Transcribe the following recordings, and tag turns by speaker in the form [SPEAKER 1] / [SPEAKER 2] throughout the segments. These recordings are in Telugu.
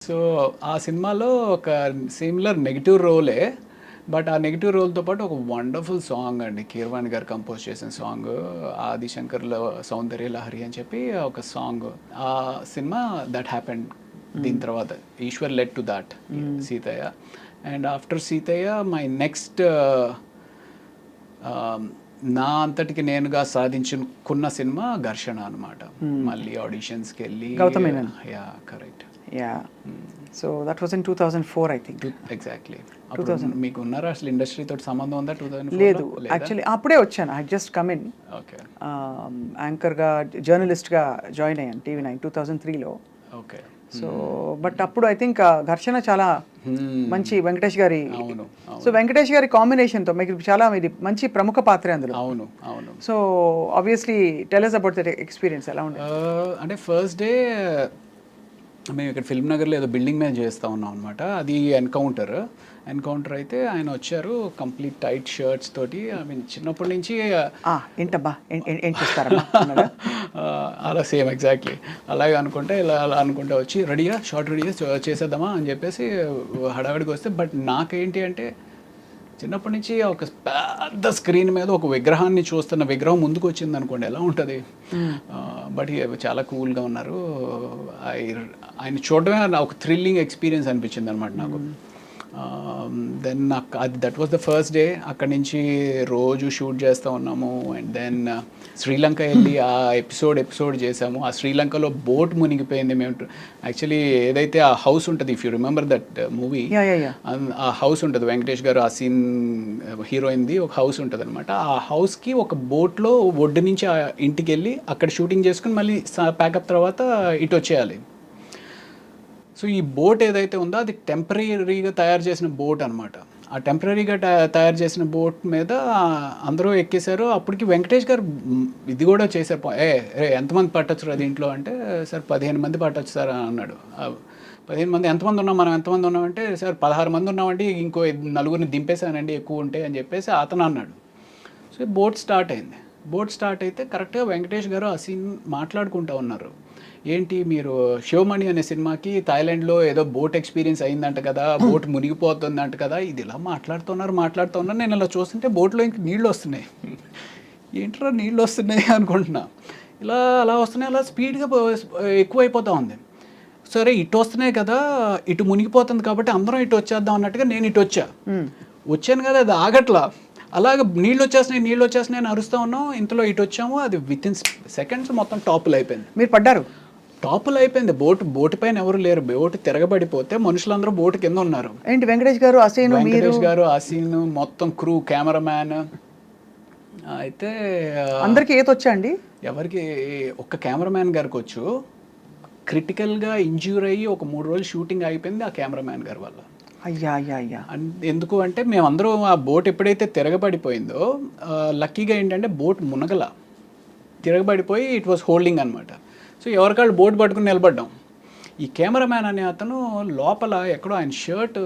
[SPEAKER 1] సో ఆ సినిమాలో ఒక సిమిలర్ నెగిటివ్ రోలే, బట్ ఆ నెగిటివ్ రోల్తో పాటు ఒక వండర్ఫుల్ సాంగ్ అండి, కీరవాణి గారు కంపోజ్ చేసిన సాంగ్, ఆదిశంకర్లో సౌందర్య లహరి అని చెప్పి ఒక సాంగ్. ఆ సినిమా దట్ హ్యాపెండ్. దీని తర్వాత Eeshwar led to that Seethayya. And after Seethayya my next నా అంతటికి నేనుగా సాధించుకున్న సినిమా ఘర్షణ అనమాట. మళ్ళీ ఆడిషన్స్కి వెళ్ళి yeah correct
[SPEAKER 2] yeah. So that was in 2004 I think.
[SPEAKER 1] Exactly. మీకు ఉన్నారా అసలు ఇండస్ట్రీ తోటి సంబంధం ఉందా? 2004
[SPEAKER 2] లేదు, యాక్చువల్లీ అప్పుడే వచ్చాను. I just come in.
[SPEAKER 1] Okay.
[SPEAKER 2] యాంకర్గా జర్నలిస్ట్గా జాయిన్ అయ్యాను TV9 2003లో.
[SPEAKER 1] ఓకే.
[SPEAKER 2] సో బట్ అప్పుడు ఐ థింక్ ఘర్షణ చాలా మంచి వెంకటేష్ గారి.
[SPEAKER 1] అవును.
[SPEAKER 2] సో వెంకటేష్ గారి కాంబినేషన్తో మీకు చాలా ఇది మంచి ప్రముఖ పాత్ర అందులో.
[SPEAKER 1] అవును అవును.
[SPEAKER 2] So obviously tell us about that experience. ఎలా ఉండేది?
[SPEAKER 1] అంటే ఫస్ట్ డే మేము ఇక్కడ ఫిల్మ్ నగర్లో ఏదో బిల్డింగ్ మీద చేస్తూ ఉన్నాం అనమాట. అది ఎన్కౌంటర్ అయితే ఆయన వచ్చారు కంప్లీట్ టైట్ షర్ట్స్ తోటి. ఐ మీన్ చిన్నప్పటి నుంచి
[SPEAKER 2] ఏంటబ్బా ఏం చేస్తారమ్మా
[SPEAKER 1] అలా సేమ్ ఎగ్జాక్ట్లీ అలాగే అనుకుంటే ఇలా అలా అనుకుంటే వచ్చి రెడీగా షార్ట్ రెడీగా చేసేద్దామా అని చెప్పేసి హడావిడికి వస్తే, బట్ నాకేంటి అంటే చిన్నప్పటి నుంచి ఒక పెద్ద స్క్రీన్ మీద ఒక విగ్రహాన్ని చూస్తున్న విగ్రహం ముందుకు వచ్చింది అనుకోండి ఎలా ఉంటుంది. బట్ చాలా కూల్గా ఉన్నారు. ఆయన చూడడమే ఒక థ్రిల్లింగ్ ఎక్స్పీరియన్స్ అనిపించింది అనమాట నాకు. దెన్ నాకు అది that was the first day. అక్కడి నుంచి రోజు షూట్ చేస్తూ ఉన్నాము. అండ్ దెన్ శ్రీలంక వెళ్ళి ఆ ఎపిసోడ్ చేసాము. ఆ శ్రీలంకలో బోట్ మునిగిపోయింది. మేము యాక్చువల్లీ ఏదైతే ఆ హౌస్ ఉంటుంది, if you remember that movie, ఆ హౌస్ ఉంటుంది వెంకటేష్ గారు ఆ సీన్ హీరోయిన్ది ఒక హౌస్ ఉంటుంది అనమాట. ఆ హౌస్కి ఒక బోట్లో ఒడ్డు నుంచి ఆ ఇంటికి వెళ్ళి అక్కడ షూటింగ్ చేసుకుని మళ్ళీ ప్యాకప్ తర్వాత ఇటు వచ్చేయాలి. సో ఈ బోట్ ఏదైతే ఉందో అది టెంపరీగా తయారు చేసిన బోట్ అనమాట. ఆ టెంపరీగా తయారు చేసిన బోట్ మీద అందరూ ఎక్కేశారు. అప్పటికి వెంకటేష్ గారు ఇది కూడా చేశారు. ఎంతమంది పట్టొచ్చు అది ఇంట్లో అంటే, సార్ 15 మంది పట్టొచ్చు సార్ అని అన్నాడు. 15 మంది ఎంతమంది ఉన్నాం, మనం ఎంతమంది ఉన్నామంటే, సార్ 16 మంది ఉన్నామండి, ఇంకో 4 దింపేశానండి ఎక్కువ ఉంటాయి అని చెప్పేసి అతను అన్నాడు. సో బోట్ స్టార్ట్ అయింది. బోట్ స్టార్ట్ అయితే కరెక్ట్గా వెంకటేష్ గారు ఆ సీన్ మాట్లాడుకుంటూ ఉన్నారు. ఏంటి మీరు శివమణి అనే సినిమాకి థాయిలాండ్లో ఏదో బోట్ ఎక్స్పీరియన్స్ అయిందంట కదా, బోట్ మునిగిపోతుందంట కదా, ఇది ఇలా మాట్లాడుతున్నారు. నేను ఇలా చూస్తుంటే బోట్లో ఇంక నీళ్ళు వస్తున్నాయి. ఏంట్రా నీళ్ళు వస్తున్నాయి అనుకుంటున్నా. ఇలా అలా వస్తున్నాయి, అలా స్పీడ్గా ఎక్కువైపోతూ ఉంది. సరే ఇటు వస్తున్నాయి కదా, ఇటు మునిగిపోతుంది కాబట్టి అందరం ఇటు వచ్చేద్దాం అన్నట్టుగా నేను ఇటు వచ్చాను కదా, అది ఆగట్లా. అలాగే నీళ్ళు వచ్చేస్తున్నాయి అని అరుస్తూ ఉన్నాం. ఇంతలో ఇటు వచ్చాము, అది విత్ ఇన్ సెకండ్స్ మొత్తం టాపులు అయిపోయింది.
[SPEAKER 2] మీరు పడ్డారు?
[SPEAKER 1] టాపులు అయిపోయింది. బోటు పైన ఎవరు లేరు. బోటు తిరగబడిపోతే మనుషులందరూ బోటు కింద ఉన్నారు.
[SPEAKER 2] ఏంటి వెంకటేష్ గారు ఆ సీన్
[SPEAKER 1] మొత్తం క్రూ, కెమెరామ్యాన్. అయితే
[SPEAKER 2] అందరికీ ఈత వచ్చా అండి?
[SPEAKER 1] ఎవరికి? ఒక్క కెమెరామ్యాన్ గారికి వచ్చు. క్రిటికల్గా ఇంజ్యూర్ అయ్యి ఒక 3 రోజులు షూటింగ్ అయిపోయింది ఆ కెమెరామ్యాన్ గారి వల్ల.
[SPEAKER 2] అయ్యా.
[SPEAKER 1] ఎందుకు అంటే మేమందరం ఆ బోట్ ఎప్పుడైతే తిరగబడిపోయిందో లక్కీగా ఏంటంటే బోట్ మునగల, తిరగబడిపోయి ఇట్ వాస్ హోల్డింగ్ అనమాట. సో ఎవరికాళ్ళు బోట్ పట్టుకుని నిలబడ్డాం. ఈ కెమెరామ్యాన్ అనే అతను లోపల ఎక్కడో ఆయన షర్ట్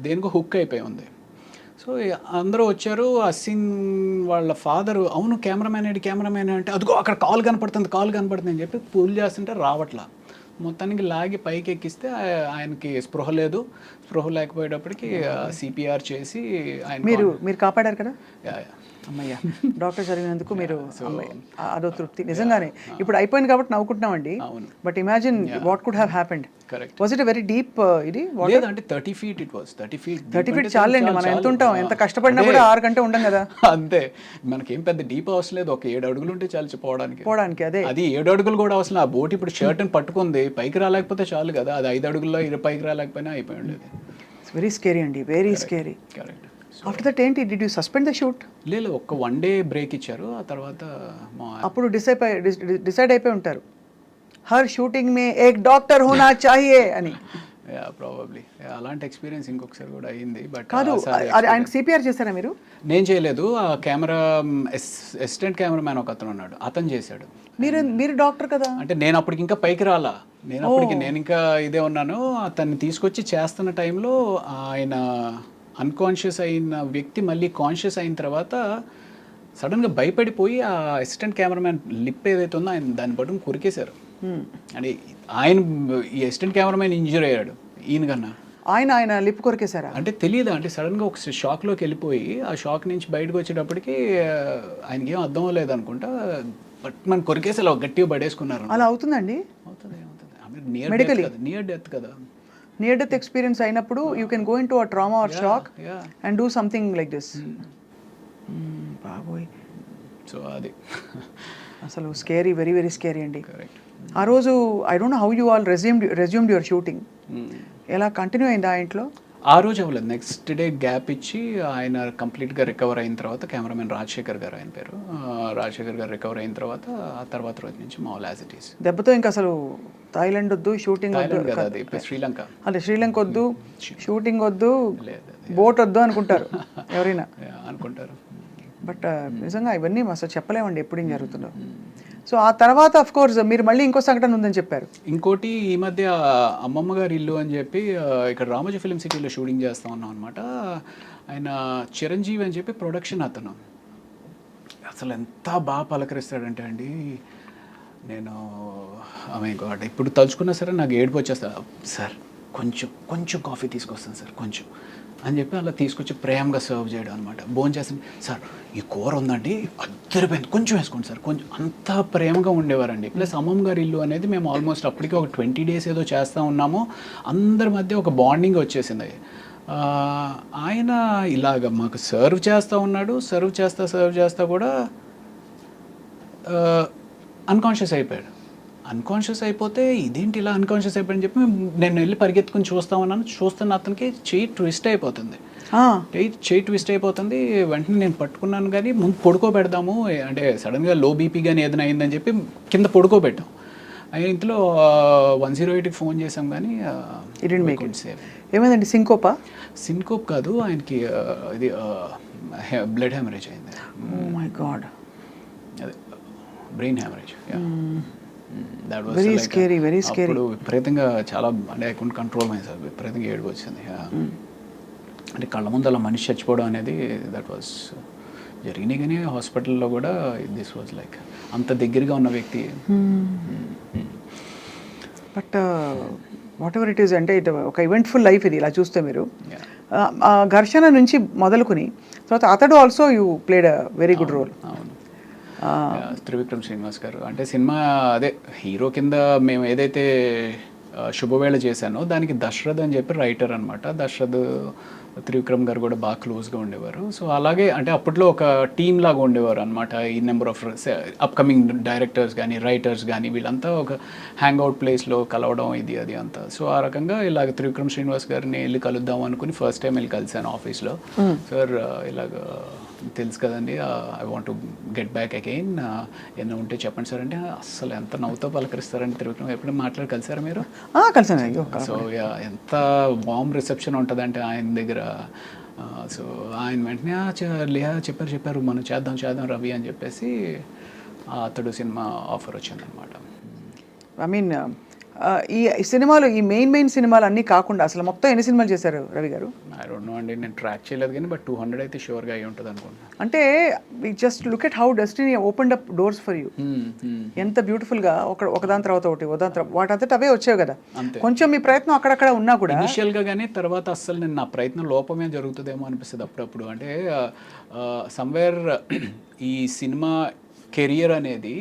[SPEAKER 1] దేనికో హుక్ అయిపోయి ఉంది. సో అందరూ వచ్చారు. ఆ సీన్ వాళ్ళ ఫాదరు, అవును కెమెరామ్యాన్ అంటే అదిగో అక్కడ కాల్ కనపడుతుంది అని చెప్పి పూల్ చేస్తుంటే రావట్లా. మొత్తానికి లాగి పైకి ఎక్కిస్తే ఆయనకి స్పృహ లేకపోయేటప్పటికి CPR చేసి ఆయన
[SPEAKER 2] మీరు కాపాడారు కదా. అమ్మయ్య, డాక్టర్ చదివినందుకు మీరు అదో తృప్తి నిజంగానే. ఇప్పుడు అయిపోయింది కాబట్టి నవ్వుకుంటున్నామండి. But imagine what could have happened.
[SPEAKER 1] Correct.
[SPEAKER 2] Was it very deep? ఇది
[SPEAKER 1] అంటే 30 feet ఇట్ వాస్. 30 feet
[SPEAKER 2] చాలండి. మనం ఎంత ఉంటాం, ఎంత కష్టపడినా కూడా 6 గంటలు ఉండం కదా.
[SPEAKER 1] అంతే. మనకేం పెద్ద డీప్ అవసరం లేదు. ఒక 7 అడుగులు ఉంటే చాలు పోవడానికి.
[SPEAKER 2] అదే
[SPEAKER 1] అది 7 అడుగులు కూడా అవసరం. ఆ బోట్ ఇప్పుడు షర్ట్ని పట్టుకుంది, పైకి రాలేకపోతే చాలు కదా. అది 5 అడుగుల్లో పైకి రాలేకపోయినా అయిపోయి ఉండేది.
[SPEAKER 2] వెరీ స్కేరీ అండి, very scary.
[SPEAKER 1] Correct.
[SPEAKER 2] After that ఏంటి, did you suspend the shoot?
[SPEAKER 1] లేదు, ఒక 1 day బ్రేక్ ఇచ్చారు. ఆ తర్వాత
[SPEAKER 2] అప్పుడు డిసైడ్ అయిపోయి ఉంటారు, హర్ షూటింగ్ మే ఏక్ డాక్టర్ హోనా చాహియే అని.
[SPEAKER 1] ప్రాబబ్లీ అలాంటి ఎక్స్పీరియన్స్ ఇంకొకసారి కూడా అయింది. బట్
[SPEAKER 2] కాదు, ఆయనకు CPR చేశారా మీరు?
[SPEAKER 1] నేను చేయలేదు. ఆ కెమెరా అసిస్టెంట్ కెమెరామ్యాన్ ఒక అతను ఉన్నాడు, అతను చేశాడు.
[SPEAKER 2] మీరు డాక్టర్ కదా.
[SPEAKER 1] అంటే నేను అప్పటికి ఇంకా పైకి రాలా. నేను ఇంకా ఇదే ఉన్నాను. అతన్ని తీసుకొచ్చి చేస్తున్న టైంలో ఆయన అన్కాన్షియస్ అయిన వ్యక్తి మళ్ళీ కాన్షియస్ అయిన తర్వాత సడన్గా భయపడిపోయి ఆ అసిస్టెంట్ కెమెరామ్యాన్ లిప్ ఏదైతే ఉందో ఆయన దాన్ని పట్టుకుని కొరికేశారు. అంటే ఆయన ఈ అసిస్టెంట్ కెమెరామ్యాన్ ఇంజ్యూర్ అయ్యాడు. ఈయన కన్నా
[SPEAKER 2] ఆయన లిప్ కొరికేశారా?
[SPEAKER 1] అంటే తెలియదు అంటే సడన్గా ఒక షాక్లోకి వెళ్ళిపోయి ఆ షాక్ నుంచి బయటకు వచ్చేటప్పటికి ఆయనకి ఏం అర్థం అవ్వలేదు అనుకుంటా, బట్ మనం కొరికేసి అలా గట్టిగా పడేసుకున్నారు.
[SPEAKER 2] అలా అవుతుందండి?
[SPEAKER 1] అవుతుంది నియర్ డెత్ కదా.
[SPEAKER 2] నియర్ డెత్ ఎక్స్పీరియన్స్ అయినప్పుడు you can go in to a trauma or shock and do something like this. బాబోయ్.
[SPEAKER 1] సో అది
[SPEAKER 2] అసలు స్కేరీ, వెరీ వెరీ స్కేరీ అండి.
[SPEAKER 1] కరెక్ట్.
[SPEAKER 2] ఆ రోజు I don't know how you all resumed your shooting. ఎలా కంటిన్యూ అయింది ఆ ఇంట్లో?
[SPEAKER 1] ఆ రోజు అవ్వలేదు, నెక్స్ట్ డే గ్యాప్ ఇచ్చి ఆయన కంప్లీట్గా రికవర్ అయిన తర్వాత, కెమెరామెన్ రాజశేఖర్ గారు ఆయన పేరు, రాజశేఖర్ గారు రికవర్ అయిన తర్వాత ఆ తర్వాత రోజు నుంచి మామూలు యాజ్ ఇట్ ఈస్.
[SPEAKER 2] దెబ్బతో ఇంకా అసలు థాయిలాండ్ వద్దు, షూటింగ్ వద్దు,
[SPEAKER 1] శ్రీలంక
[SPEAKER 2] అంటే శ్రీలంక వద్దు, షూటింగ్ వద్దు, బోట్ వద్దు అనుకుంటారు ఎవరైనా
[SPEAKER 1] అనుకుంటారు.
[SPEAKER 2] బట్ నిజంగా ఇవన్నీ అసలు చెప్పలేమండి ఎప్పుడు ఏం జరుగుతుందో. సో ఆ తర్వాత అఫ్ కోర్స్ మీరు మళ్ళీ ఇంకో సంఘటన ఉందని చెప్పారు.
[SPEAKER 1] ఇంకోటి ఈ మధ్య అమ్మమ్మ గారి ఇల్లు అని చెప్పి ఇక్కడ రామోజీ ఫిలిం సిటీలో షూటింగ్ చేస్తూ ఉన్నాం అనమాట. ఆయన చిరంజీవి అని చెప్పి ప్రొడక్షన్ అతను అసలు ఎంత బాగా పలకరిస్తాడంటే అండి, నేను ఆమె ఇప్పుడు తలుచుకున్నా సరే నాకు ఏడుపు వచ్చేస్తా. సార్ కొంచెం కాఫీ తీసుకొస్తాను సార్ కొంచెం అని చెప్పి అలా తీసుకొచ్చి ప్రేమగా సర్వ్ చేయడం అనమాట. భోజనం చేస్తాను, సార్ ఈ కూర ఉందండి అద్దరిపోయింది కొంచెం వేసుకోండి సార్ కొంచెం, అంత ప్రేమగా ఉండేవారండి. ప్లస్ అమ్మమ్మ గారి ఇల్లు అనేది మేము ఆల్మోస్ట్ అప్పటికి ఒక 20 days ఏదో చేస్తూ ఉన్నాము, అందరి మధ్య ఒక బాండింగ్ వచ్చేసింది. ఆయన ఇలాగ మాకు సర్వ్ చేస్తూ ఉన్నాడు, సర్వ్ చేస్తా కూడా అన్కాన్షియస్ అయిపోయాడు. అన్కాన్షియస్ అయిపోతే ఇదేంటి ఇలా అన్కాన్షియస్ అయిపోయాడని చెప్పి నేను వెళ్ళి పరిగెత్తుకుని చూస్తున్న అతనికి చెయ్యి ట్విస్ట్ అయిపోతుంది. వెంటనే నేను పట్టుకున్నాను, కానీ ముందు పడుకోబెడదాము అంటే సడన్గా లో బీపీ కానీ ఏదైనా అయిందని చెప్పి కింద పడుకోబెట్టాం. ఆయన ఇంట్లో 108కి ఫోన్ చేసాం కానీ
[SPEAKER 2] ఏమైందండి?
[SPEAKER 1] సింకోప్ కాదు, ఆయనకి ఇది బ్లడ్ హ్యామరేజ్ అయింది.
[SPEAKER 2] Oh my God.
[SPEAKER 1] అదే బ్రెయిన్ హ్యామరేజ్.
[SPEAKER 2] Very scary.
[SPEAKER 1] విపరీతంగా చాలా అంటే I couldn't control myself, విపరీతంగా ఏడుపు వచ్చింది. అంటే కళ్ళ ముందు అలా మనిషి చచ్చిపోవడం అనేది దట్ వాజ్ జరిగినాయి. కానీ హాస్పిటల్లో కూడా దిస్ వాజ్ లైక్ అంత దగ్గరగా ఉన్న వ్యక్తి.
[SPEAKER 2] But what ever it is, అంటే ఇది ఒక ఈవెంట్ఫుల్ లైఫ్ ఇది ఇలా చూస్తే మీరు. ఘర్షణ నుంచి మొదలుకుని తర్వాత అతడు also you played a very good role.
[SPEAKER 1] అవును. త్రివిక్రమ్ శ్రీనివాస్ గారు అంటే సినిమా అదే హీరో కింద మేము ఏదైతే శుభవేళ చేశానో దానికి దశరథ్ అని చెప్పి రైటర్ అనమాట. దశరథ్ త్రివిక్రమ్ గారు కూడా బాగా క్లోజ్గా ఉండేవారు. సో అలాగే అంటే అప్పట్లో ఒక టీమ్ లాగా ఉండేవారు అనమాట. ఈ నెంబర్ ఆఫ్ అప్కమింగ్ డైరెక్టర్స్ కానీ రైటర్స్ కానీ వీళ్ళంతా ఒక హ్యాంగ్అవుట్ ప్లేస్లో కలవడం ఇది అది అంతా. సో ఆ రకంగా ఇలాగ త్రివిక్రమ్ శ్రీనివాస్ గారిని వెళ్ళి కలుద్దాం అనుకుని ఫస్ట్ టైం వెళ్ళి కలిశాను ఆఫీస్లో. సార్ ఇలాగ తెలుసు కదండి, I want to get back again, ఏమైనా ఉంటే చెప్పండి సార్ అంటే అస్సలు ఎంత నవ్వుతో పలకరిస్తారంటే త్రివిక్రమ్. ఎప్పుడైనా మాట్లాడి కలిసారా మీరు?
[SPEAKER 2] కలిసాను.
[SPEAKER 1] సో ఎంత వార్మ్ రిసెప్షన్ ఉంటుందంటే ఆయన దగ్గర. సో ఆయన వెంటనే చెప్పారు మనం చేద్దాం రవి అని చెప్పేసి అతడు సినిమా ఆఫర్ వచ్చిందనమాట.
[SPEAKER 2] ఐ మీన్ ఈ సినిమాలు, ఈ మెయిన్ సినిమాలు అన్నీ కాకుండా అసలు మొత్తం ఎన్ని సినిమాలు చేశారు రవి గారు?
[SPEAKER 1] ఐ డోంట్ నో అండి, నేను ట్రాక్ చేయలేదు కానీ బట్ 200 అయితే షూర్గా అయ్యి ఉంటుంది అనుకుంటున్నాను.
[SPEAKER 2] అంటే just look at how destiny opened up doors for you. ఎంత బ్యూటిఫుల్గా ఒకదాని తర్వాత ఒకటి వాటంతట అవే వచ్చావు కదా. కొంచెం మీ ప్రయత్నం అక్కడక్కడ ఉన్నా కూడా
[SPEAKER 1] ఇనిషియల్గా, కానీ తర్వాత అస్సలు నేను నా ప్రయత్నం లోపమే జరుగుతుందేమో అనిపిస్తుంది అప్పుడప్పుడు. అంటే సమ్వేర్ ఈ సినిమా కెరియర్ అనేది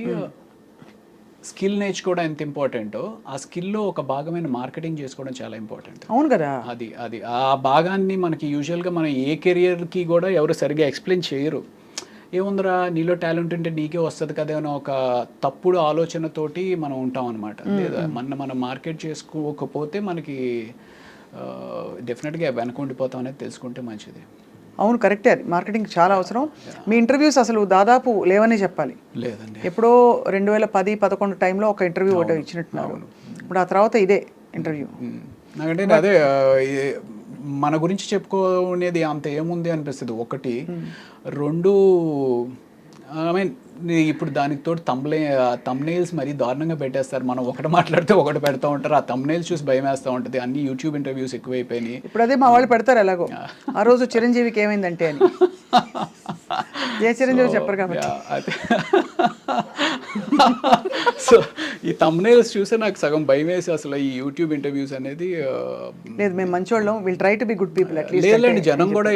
[SPEAKER 1] స్కిల్ నేర్చుకోవడం ఎంత ఇంపార్టెంటో ఆ స్కిల్లో ఒక భాగమైన మార్కెటింగ్ చేసుకోవడం చాలా ఇంపార్టెంట్.
[SPEAKER 2] అవును కదా.
[SPEAKER 1] అది ఆ భాగాన్ని మనకి యూజువల్గా మనం ఏ కెరియర్కి కూడా ఎవరు సరిగ్గా ఎక్స్ప్లెయిన్ చేయరు. ఏముందిరా నీలో టాలెంట్ ఉంటే నీకే వస్తుంది కదా అని ఒక తప్పుడు ఆలోచనతోటి మనం ఉంటాం అనమాట. లేదా మనం మార్కెట్ చేసుకోకపోతే మనకి డెఫినెట్గా వెనకుండిపోతాం అనేది తెలుసుకుంటే మంచిది.
[SPEAKER 2] అవును, కరెక్టే. అది మార్కెటింగ్ చాలా అవసరం. మీ ఇంటర్వ్యూస్ అసలు దాదాపు లేవనే చెప్పాలి.
[SPEAKER 1] లేదండి,
[SPEAKER 2] ఎప్పుడో 2010-11 టైంలో ఒక ఇంటర్వ్యూ ఒకటి ఇచ్చినట్టున్నారు. ఇప్పుడు ఆ తర్వాత ఇదే ఇంటర్వ్యూ.
[SPEAKER 1] నాకంటే అదే మన గురించి చెప్పుకునేది అంత ఏముంది అనిపిస్తుంది. ఒకటి, రెండు ఐ మీన్ ఇప్పుడు దానికి తోడు తమ్నైల్స్ మరీ దారుణంగా పెట్టేస్తారు. మనం ఒకటి మాట్లాడితే ఒకటి పెడతా ఉంటారు. ఆ తమ్నైల్స్ చూసి భయం వేస్తూ ఉంటుంది. అన్ని యూట్యూబ్ ఇంటర్వ్యూస్ ఎక్కువైపోయినాయి.
[SPEAKER 2] ఇప్పుడు అదే మా వాళ్ళు పెడతారు ఎలాగో. ఆ రోజు చిరంజీవికి ఏమైందంటే అని. ఏ చిరంజీవి చెప్పరు కాబట్టి.
[SPEAKER 1] సో ఈ thumbnails చూస్తే నాకు సగం భయం వేసి అసలు ఈ యూట్యూబ్ ఇంటర్వ్యూస్ అనేది
[SPEAKER 2] లేదు మేము మంచోళ్ళం will try to be good people at least
[SPEAKER 1] లేదండి, జనం కూడా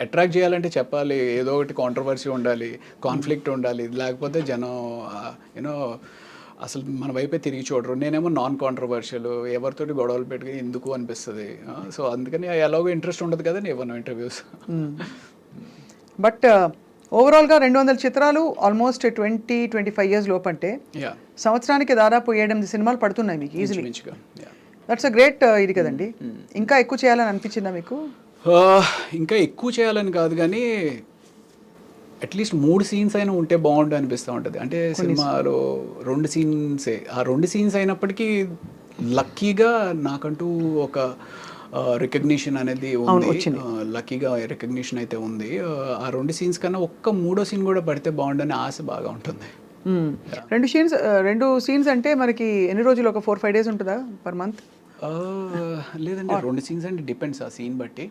[SPEAKER 1] అట్రాక్ట్ చేయాలంటే చెప్పాలి, ఏదో ఒకటి కాంట్రవర్సీ ఉండాలి, కాన్ఫ్లిక్ట్ ఉండాలి, లేకపోతే జనం యూనో అసలు మన వైపే తిరిగి చూడరు. నేనేమో నాన్ కాంట్రవర్షియల్, ఎవరితోటి గొడవలు పెట్టుకుని ఎందుకు అనిపిస్తుంది. సో అందుకని ఎలాగో ఇంట్రెస్ట్ ఉండదు కదండి ఇవ్వను ఇంటర్వ్యూస్.
[SPEAKER 2] బట్ ఓవరాల్గా 200 చిత్రాలు ఆల్మోస్ట్ 20-25 ఇయర్స్ లోపంటే
[SPEAKER 1] యా
[SPEAKER 2] సంవత్సరానికి దాదాపు 7-8 సినిమాలు పడుతున్నాయి మీకు ఈజీలీ.
[SPEAKER 1] మంచిగా
[SPEAKER 2] దట్స్ అ గ్రేట్ ఇది కదండి. ఇంకా ఎక్కువ చేయాలని అనిపించిందా మీకు?
[SPEAKER 1] ఇంకా ఎక్కువ చేయాలని కాదు కానీ అట్లీస్ట్ 3 సీన్స్ అయినా ఉంటే బాగుండు అనిపిస్తూ ఉంటుంది. అంటే సినిమాలో 2 సీన్సే, ఆ 2 సీన్స్ అయినప్పటికీ లక్కీగా నాకంటూ ఒక రికగ్నిషన్ అనేది ఉంది. లక్కీగా రికగ్నిషన్ అయితే ఉంది. ఆ 2 సీన్స్ కన్నా ఒక్క 3వ సీన్ కూడా పడితే బాగుండని ఆశ బాగా ఉంటుంది.
[SPEAKER 2] 2 సీన్స్ అంటే మనకి ఎన్ని రోజులు, ఒక 4-5 డేస్ ఉంటుందా పర్ మంత్?
[SPEAKER 1] లేదండి, 2 సీన్స్ అంటే డిపెండ్స్ ఆ సీన్ బట్టి.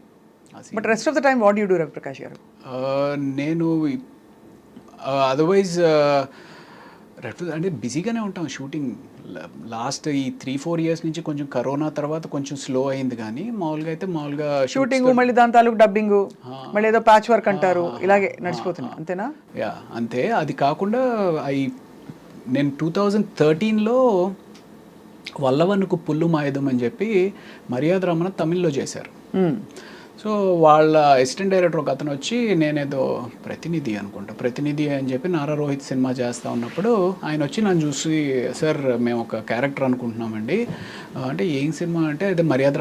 [SPEAKER 2] But rest of the time what you do Ravi Prakash గారు?
[SPEAKER 1] నేను అదర్వైజ్ అంటే బిజీగానే ఉంటాం. షూటింగ్ లాస్ట్ ఈ 3-4 ఇయర్స్ నుంచి కొంచెం కరోనా తర్వాత కొంచెం స్లో అయింది, కానీ మామూలుగా అయితే మామూలుగా
[SPEAKER 2] షూటింగ్, మళ్ళీ దాని తాలూకు డబ్బింగ్, మళ్ళీ ఏదో ప్యాచ్ వర్క్ అంటారు, ఇలాగే నడిచిపోతుంది అంతేనా?
[SPEAKER 1] యా అంతే. అది కాకుండా నేను 2013లో వల్లవనుకు పుల్లు మాయదం అని చెప్పి మర్యాద రమణ తమిళ్లో చేశారు. సో వాళ్ళ అసిస్టెంట్ డైరెక్టర్ ఒక అతను వచ్చి, నేనేదో ప్రతినిధి అనుకుంటా, ప్రతినిధి అని చెప్పి నారా రోహిత్ సినిమా చేస్తూ ఉన్నప్పుడు ఆయన వచ్చి నన్ను చూసి, సార్ మేము ఒక క్యారెక్టర్ అనుకుంటున్నామండి అంటే, ఏం సినిమా అంటే అదే మర్యాద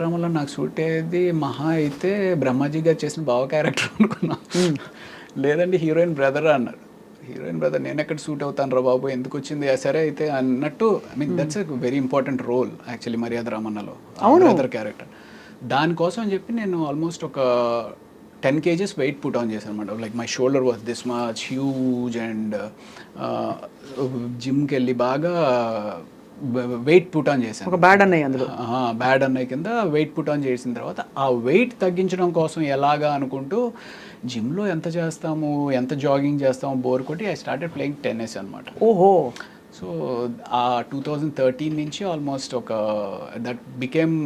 [SPEAKER 1] రామలో నాకు షూట్ అయ్యేది మహా అయితే బ్రహ్మాజీ గారు చేసిన బావ క్యారెక్టర్ అనుకున్నా. లేదండి హీరోయిన్ బ్రదర్ అన్నారు. హీరోయిన్ బ్రదర్ నేను ఎక్కడ సూట్ అవుతాను రా బాబు, ఎందుకు వచ్చింది సరే అయితే అన్నట్టు. I mean that's a very important role actually మర్యాద రామన్నలో, బ్రదర్ క్యారెక్టర్. దానికోసం అని చెప్పి నేను ఆల్మోస్ట్ ఒక 10 kgs వెయిట్ పుట్ ఆన్ చేశాను అనమాట. Like my shoulder was this much huge and జిమ్కి వెళ్ళి బాగా వెయిట్ పుట్ ఆన్ చేశాను.
[SPEAKER 2] ఒక బ్యాడ్ అన్నయ్య అందులో,
[SPEAKER 1] బ్యాడ్ అన్నయ్య కింద వెయిట్ పుట్ ఆన్ చేసిన తర్వాత ఆ వెయిట్ తగ్గించడం కోసం ఎలాగా అనుకుంటూ జిమ్లో ఎంత చేస్తాము, ఎంత జాగింగ్ చేస్తాము బోర్ కొట్టి ఐ స్టార్టెడ్ ప్లేయింగ్ టెన్నిస్ అనమాట.
[SPEAKER 2] ఓహో.
[SPEAKER 1] సో ఆ 2013 నుంచి ఆల్మోస్ట్ ఒక దట్ బికేమ్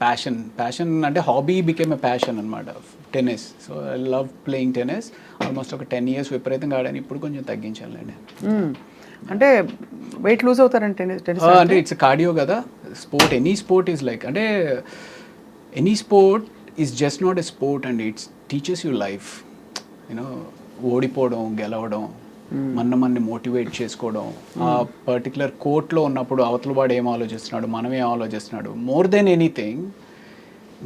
[SPEAKER 1] ప్యాషన్ అంటే హాబీ బికేమ్ ఎ ప్యాషన్ అనమాట, tennis. So I love playing tennis. Almost ఒక 10 years విపరీతంగా ఆడాను. ఇప్పుడు కొంచెం తగ్గించాలండి.
[SPEAKER 2] అంటే వెయిట్ లూజ్ అవుతారంటే టెన్నిస్
[SPEAKER 1] అంటే ఇట్స్ కార్డియో కదా sport. Any sport is like, అంటే any sport is just not a sport and it's teaches you life. You know ఓడిపోవడం, గెలవడం, మనని మోటివేట్ చేసుకోవడం, ఆ పర్టికులర్ కోర్ట్లో ఉన్నప్పుడు అవతల వాడు ఏం ఆలోచిస్తున్నాడు, మనం ఏం ఆలోచిస్తున్నాడు, మోర్ దెన్ ఎనీథింగ్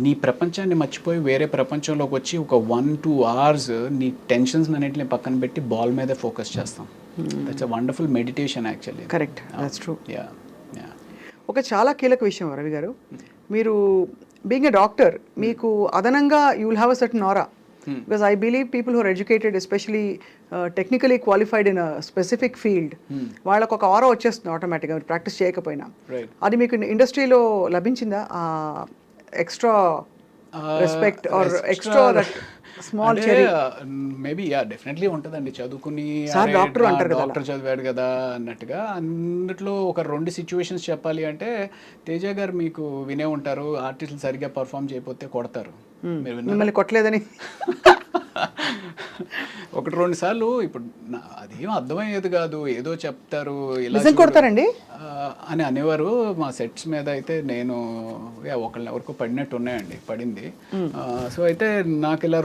[SPEAKER 1] నీ ప్రపంచాన్ని మర్చిపోయి వేరే ప్రపంచంలోకి వచ్చి ఒక 1-2 hours నీ టెన్షన్స్ అన్నింటినీ పక్కన పెట్టి బాల్ మీదే ఫోకస్ చేస్తాం. That's a wonderful meditation actually.
[SPEAKER 2] Correct, that's true.
[SPEAKER 1] Yeah yeah.
[SPEAKER 2] ఒక చాలా కీలక విషయం రవి గారు, మీరు బీయింగ్ ఎ డాక్టర్ మీకు అదనంగా you will have a certain aura. Because I believe people who are educated, especially technically qualified in a specific field, వాళ్ళకు ఒక ఆరా వచ్చేస్తుంది ఆటోమేటిక్గా మీరు ప్రాక్టీస్ చేయకపోయినా. అది మీకు ఇండస్ట్రీలో లభించిందా extra respect or extra that small cherry?
[SPEAKER 1] Maybe ya definitely ఉంటుందండి. చదువుకుని
[SPEAKER 2] డాక్టర్ అంటారు కదా,
[SPEAKER 1] డాక్టర్ చదివాడు కదా అన్నట్టుగా. అందులో ఒక 2 situations చెప్పాలి అంటే, తేజ గారు మీకు వినే ఉంటారు, ఆర్టిస్టులు సరిగ్గా పర్ఫామ్ చేయకపోతే కొడతారు.
[SPEAKER 2] మిమ్మల్ని కొట్టలేదని
[SPEAKER 1] 1-2 సార్లు. ఇప్పుడు అదేం అర్థమయ్యేది కాదు, ఏదో చెప్తారు ఇలా
[SPEAKER 2] కొడతారండి
[SPEAKER 1] అని అనేవారు. మా సెట్స్ మీద అయితే నేను ఎవరికో పడినట్టు ఉన్నాయండి, పడింది. సో అయితే నాకు ఇలా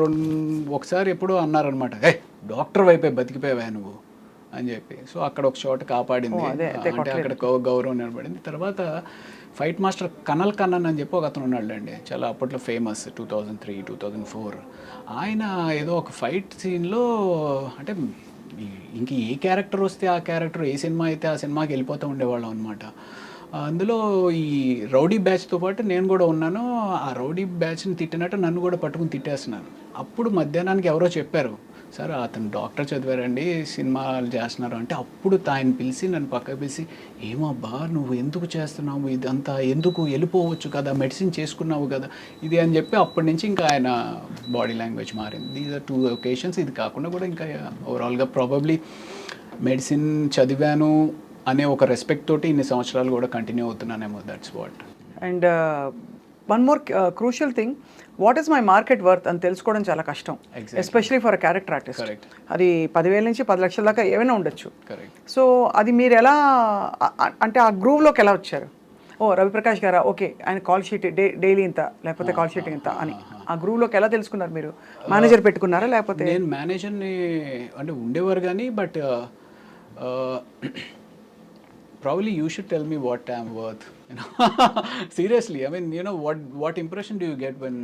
[SPEAKER 1] ఒకసారి ఎప్పుడో అన్నారనమాట, డాక్టర్ వైపే బతికిపోయావా నువ్వు అని చెప్పి. సో అక్కడ ఒక చోట కాపాడింది, అంటే అక్కడ గౌరవం నిలబడింది. తర్వాత ఫైట్ మాస్టర్ కనల్ కన్నన్ అని చెప్పి ఒక అతను ఉన్నాడుండి, చాలా అప్పట్లో ఫేమస్, 2003-2004. ఆయన ఏదో ఒక ఫైట్ సీన్లో, అంటే ఇంక ఏ క్యారెక్టర్ వస్తే ఆ క్యారెక్టర్, ఏ సినిమా అయితే ఆ సినిమాకి వెళ్ళిపోతూ ఉండేవాళ్ళం అనమాట. అందులో ఈ రౌడీ బ్యాచ్తో పాటు నేను కూడా ఉన్నాను. ఆ రౌడీ బ్యాచ్ని తిట్టినట్టు నన్ను కూడా పట్టుకుని తిట్టేస్తున్నాను. అప్పుడు మధ్యాహ్నానికి ఎవరో చెప్పారు, సార్ అతను డాక్టర్ చదివారండి, సినిమాలు చేస్తున్నారు అంటే. అప్పుడు ఆయన పిలిచి నన్ను పక్కకు పిలిచి, ఏమబ్బా నువ్వు ఎందుకు చేస్తున్నావు ఇదంతా, ఎందుకు వెళ్ళిపోవచ్చు కదా, మెడిసిన్ చేసుకున్నావు కదా ఇది అని చెప్పి, అప్పటి నుంచి ఇంకా ఆయన బాడీ లాంగ్వేజ్ మారింది. These are 2 occasions. ఇది కాకుండా కూడా ఇంకా ఓవరాల్గా ప్రాబబ్లీ మెడిసిన్ చదివాను, అనే ఒక రెస్పెక్ట్ తోటి ఇన్ని సంవత్సరాలు కూడా కంటిన్యూ అవుతున్నానేమో, that's what.
[SPEAKER 2] And one more crucial thing, what is my market worth అని తెలుసుకోవడం చాలా కష్టం, especially for a character artist.
[SPEAKER 1] Correct.
[SPEAKER 2] అది 10,000 నుంచి 10 లక్షల దాకా ఏమైనా ఉండొచ్చు.
[SPEAKER 1] కరెక్ట్.
[SPEAKER 2] సో అది మీరు ఎలా అంటే ఆ గ్రూవ్లోకి ఎలా వచ్చారు? ఓ రవిప్రకాష్ గారా, ఓకే ఆయన కాల్ షీట్ డైలీ ఇంత, లేకపోతే కాల్ షీట్ ఇంత అని ఆ గ్రూవ్లోకి ఎలా తెలుసుకున్నారు మీరు? మేనేజర్ పెట్టుకున్నారా లేకపోతే?
[SPEAKER 1] నేను మేనేజర్ని అంటే ఉండేవారు కానీ, but probably you should tell me what I'm worth. Seriously, I mean, what impression do you get when...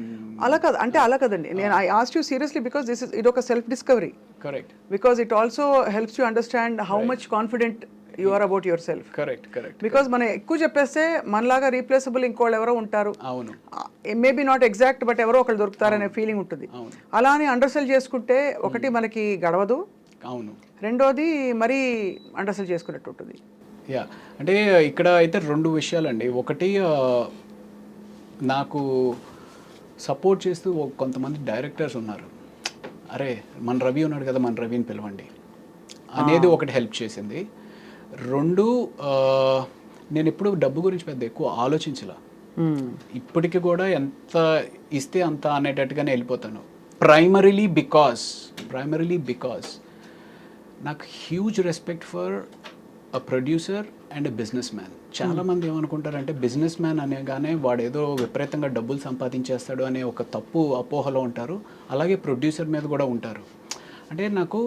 [SPEAKER 2] అలా కాదు అంటే అలా కదండి, నేను I asked you seriously because this is ఇది ఒక self discovery.
[SPEAKER 1] Correct.
[SPEAKER 2] Because it also helps you understand how much confident you are about yourself.
[SPEAKER 1] Correct.
[SPEAKER 2] బికాస్ మనం ఎక్కువ చెప్పేస్తే మనలాగా రీప్లేసబుల్ ఇంకోళ్ళు ఎవరో ఉంటారు,
[SPEAKER 1] అవును.
[SPEAKER 2] మేబీ నాట్ ఎగ్జాక్ట్ బట్ ఎవరో ఒకళ్ళు దొరుకుతారనే ఫీలింగ్ ఉంటుంది. అలా అని అండర్సెల్ చేసుకుంటే ఒకటి మనకి గడవదు,
[SPEAKER 1] అవును.
[SPEAKER 2] రెండోది మరీ అండర్సెల్ చేసుకున్నట్టు ఉంటుంది.
[SPEAKER 1] యా, అంటే ఇక్కడ అయితే 2 విషయాలండి. ఒకటి, నాకు సపోర్ట్ చేస్తూ కొంతమంది డైరెక్టర్స్ ఉన్నారు. అరే మన రవి ఉన్నాడు కదా, మన రవిని పిలవండి అనేది ఒకటి హెల్ప్ చేసింది. 2, నేను ఎప్పుడు డబ్బు గురించి పెద్ద ఎక్కువ ఆలోచించలా. ఇప్పటికి కూడా ఎంత ఇస్తే అంత అనేటట్టుగానే వెళ్ళిపోతాను. ప్రైమరీలీ బికాస్ నాకు huge respect for a producer and a business man. చాలామంది ఏమనుకుంటారంటే బిజినెస్ మ్యాన్ అనగానే వాడు ఏదో విపరీతంగా డబ్బులు సంపాదించేస్తాడు అనే ఒక తప్పు అపోహలో ఉంటారు. అలాగే ప్రొడ్యూసర్ మీద కూడా ఉంటారు. అంటే నాకు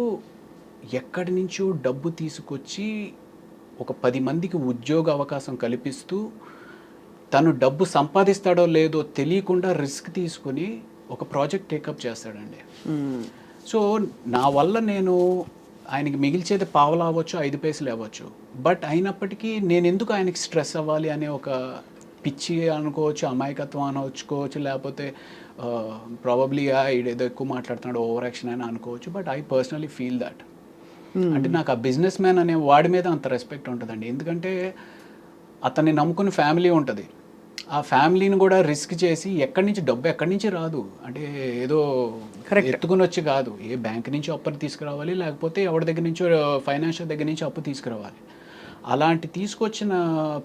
[SPEAKER 1] ఎక్కడి నుంచో డబ్బు తీసుకొచ్చి ఒక 10 మందికి ఉద్యోగ అవకాశం కల్పిస్తూ తను డబ్బు సంపాదిస్తాడో లేదో తెలియకుండా రిస్క్ తీసుకుని ఒక ప్రాజెక్ట్ టేకప్ చేస్తాడండి. సో నా వల్ల నేను ఆయనకి మిగిల్చేది పావలా అవ్వచ్చు, 5 పైసలు అవ్వచ్చు, బట్ అయినప్పటికీ నేను ఎందుకు ఆయనకి స్ట్రెస్ అవ్వాలి అనే ఒక పిచ్చి అనుకోవచ్చు, అమాయకత్వం అనుకోవచ్చు, లేకపోతే ప్రాబబ్లీ ఏదో ఎక్కువ మాట్లాడుతున్నాడు, ఓవర్ యాక్షన్ అని అనుకోవచ్చు. But I personally feel that. అంటే నాకు ఆ బిజినెస్ మ్యాన్ అనే వాడి మీద అంత రెస్పెక్ట్ ఉంటుందండి. ఎందుకంటే అతన్ని నమ్ముకుని ఫ్యామిలీ ఉంటుంది. ఆ ఫ్యామిలీని కూడా రిస్క్ చేసి డబ్బు ఎక్కడి నుంచి రాదు. అంటే ఏదో ఎత్తుకుని వచ్చి కాదు, ఏ బ్యాంక్ నుంచి అప్పు తీసుకురావాలి, లేకపోతే ఎవరి దగ్గర నుంచో ఫైనాన్షియల్ దగ్గర నుంచి అప్పు తీసుకురావాలి. అలాంటి తీసుకొచ్చిన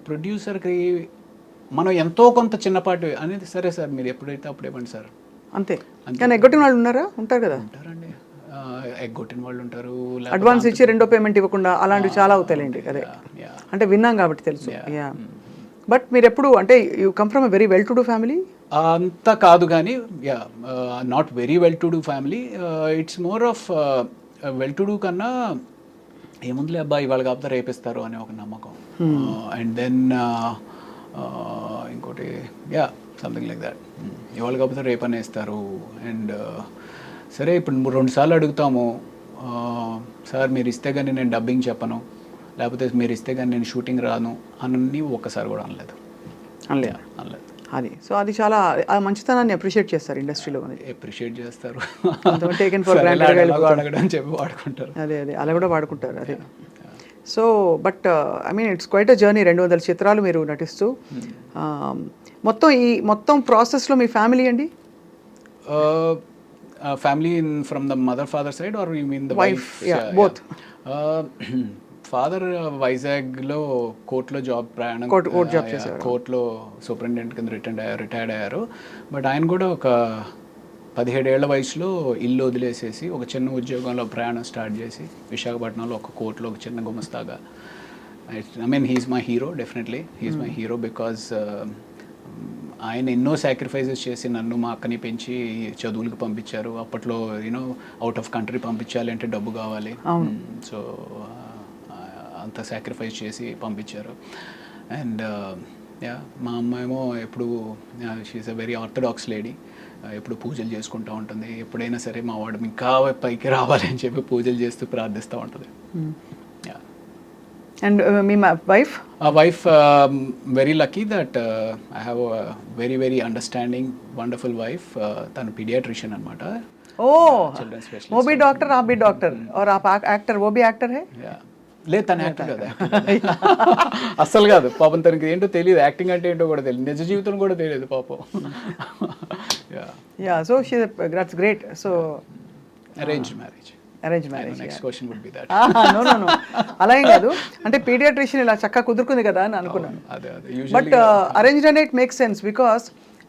[SPEAKER 1] ప్రొడ్యూసర్కి మనం ఎంతో కొంత చిన్నపాటి అనేది, సరే సార్ మీరు ఎప్పుడైతే అప్పుడు ఇవ్వండి సార్
[SPEAKER 2] అంతే. కానీ ఎగ్గొట్టిన వాళ్ళు ఉంటారు కదా.
[SPEAKER 1] ఉంటారండి, ఎగ్గొట్టిన వాళ్ళు ఉంటారు,
[SPEAKER 2] అడ్వాన్స్ ఇచ్చి రెండో పేమెంట్ ఇవ్వకుండా అలాంటివి చాలా అవుతాయండి. అదే అంటే విన్నాం కాబట్టి తెలుసు. యా, బట్ మీరు ఎప్పుడు అంటే you come from a very well to do family?
[SPEAKER 1] అంత కాదు కానీ, yeah, not very well to do family. It's more of well to do కన్నా ఏముందిలే అబ్బాయి ఇవాళ కాకపోతే రేపిస్తారు అనే ఒక నమ్మకం. అండ్ దెన్ ఇంకోటి, యా, సంథింగ్ లైక్ దాట్. ఇవాళ కాకపోతే రేపు అనేస్తారు. అండ్ సరే ఇప్పుడు 2 సార్లు అడుగుతాము, సార్ మీరు ఇస్తే కానీ నేను డబ్బింగ్ చెప్పను, లేకపోతే మీరు ఇస్తే కానీ నేను షూటింగ్ రాను అని ఒక్కసారి కూడా అనలేదు.
[SPEAKER 2] అది సో అది చాలా ఆ మంచితనాన్ని అప్రిషియేట్ చేస్తారు ఇండస్ట్రీలో.
[SPEAKER 1] అప్రిషియేట్ చేస్తారు,
[SPEAKER 2] టేకెన్ ఫర్ గ్రాంటెడ్
[SPEAKER 1] అడగడం చెప్పి వాడుకుంటారు.
[SPEAKER 2] అదే అలా కూడా వాడుకుంటారు. అదే so but I mean it's quite a journey. 200 చిత్రాలు మీరు నటిస్తూ మొత్తం ప్రాసెస్లో మీ ఫ్యామిలీ అండి?
[SPEAKER 1] Family from the mother father side or you mean the wife?
[SPEAKER 2] Both.
[SPEAKER 1] Father వైజాగ్లో కోర్టులో కోర్టులో సూపరింటెండెంట్ కింద రిటైర్డ్ అయ్యారు. బట్ ఆయన కూడా ఒక 17 ఏళ్ల వయసులో ఇల్లు వదిలేసేసి ఒక చిన్న ఉద్యోగంలో ప్రయాణం స్టార్ట్ చేసి విశాఖపట్నంలో ఒక కోర్టులో ఒక చిన్న గుమస్తాగా. I mean he's my hero, definitely he's my hero because ఆయన ఎన్నో సాక్రిఫైసెస్ చేసి నన్ను మా అక్కని పెంచి చదువులకు పంపించారు. అప్పట్లో అవుట్ ఆఫ్ కంట్రీ పంపించాలి అంటే డబ్బు కావాలి, సో అంత సాక్రిఫైస్ చేసి పంపించారు. అండ్ యా, మా అమ్మ ఏమో ఎప్పుడు she is a very orthodox lady, ఎప్పుడు పూజలు చేసుకుంటూ ఉంటుంది. ఎప్పుడైనా సరే మా వాడు ఇంకా పైకి రావాలి అని చెప్పి పూజలు చేస్తూ ప్రార్థిస్తూ ఉంటుంది. Yeah.
[SPEAKER 2] And me wife?
[SPEAKER 1] Wife very lucky that I have very very understanding wonderful wife. తను పీడియాట్రిషియన్ అనమాట.
[SPEAKER 2] Children specialist. वो भी डॉक्टर, आप भी डॉक्टर, और आप एक्टर, वो भी एक्टर है?
[SPEAKER 1] లేదు, తను యాక్టర్ కదా, అస్సలు కాదు పాపం. తనకి ఏంటో తెలియదు, యాక్టింగ్ అంటే ఏంటో కూడా తెలియదు, నిజ జీవితం కూడా తెలియదు పాపం.
[SPEAKER 2] Yeah, so that's great. So
[SPEAKER 1] arranged marriage.
[SPEAKER 2] Arrange marriage
[SPEAKER 1] next question would be that.
[SPEAKER 2] No no no అలా ఏం కాదు, అంటే పీడియాట్రిషియన్ ఇలా చక్కగా కుదురుకుంది కదా అని అనుకున్నాను.
[SPEAKER 1] అదే అదే
[SPEAKER 2] బట్ అరేంజ్డ్ అనే ఇట్ మేక్ సెన్స్ బికాస్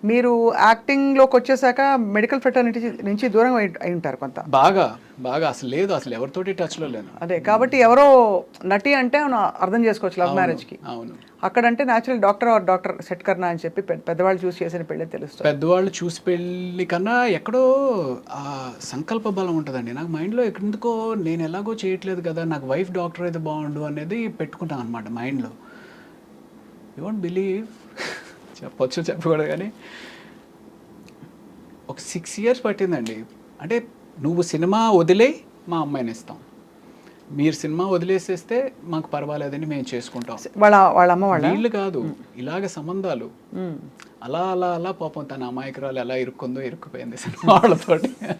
[SPEAKER 2] మీరు యాక్టింగ్లోకి వచ్చేసాక మెడికల్ ఫ్రెటర్నిటీ నుంచి దూరం అయి ఉంటారు కొంత.
[SPEAKER 1] బాగా బాగా అసలు లేదు, అసలు ఎవరితోటి టచ్లో లేను.
[SPEAKER 2] అదే కాబట్టి ఎవరో నటి అంటే మనం అర్థం చేసుకోవచ్చు లవ్ మ్యారేజ్కి.
[SPEAKER 1] అవును,
[SPEAKER 2] అక్కడంటే న్యాచురల్ డాక్టర్ సెట్ కర్నా అని చెప్పి పెద్దవాళ్ళు చూసి చేసిన పెళ్ళే తెలుస్తుంది.
[SPEAKER 1] పెద్దవాళ్ళు చూసి పెళ్ళి కన్నా ఎక్కడో ఆ సంకల్ప బలం ఉంటుందండి. నాకు మైండ్లో ఎందుకో నేను ఎలాగో చేయట్లేదు కదా, నాకు వైఫ్ డాక్టర్ అయితే బాగుండు అనేది పెట్టుకుంటాను అనమాట మైండ్లో. యూ వోంట్ బిలీవ్, చెప్పొచ్చు చెప్పకూడదు కానీ ఒక 6 years పట్టిందండి. అంటే నువ్వు సినిమా వదిలే మా అమ్మాయిని ఇస్తాం, మీరు సినిమా వదిలేసేస్తే మాకు పర్వాలేదని మేము చేసుకుంటాం.
[SPEAKER 2] వాళ్ళ అమ్మ వాళ్ళ
[SPEAKER 1] వీళ్ళు కాదు, ఇలాగ సంబంధాలు అలా అలా అలా పాపం తన అమాయకురాలు ఎలా ఇరుక్కుందో ఇరుక్కుపోయింది సినిమా వాళ్ళతోటి.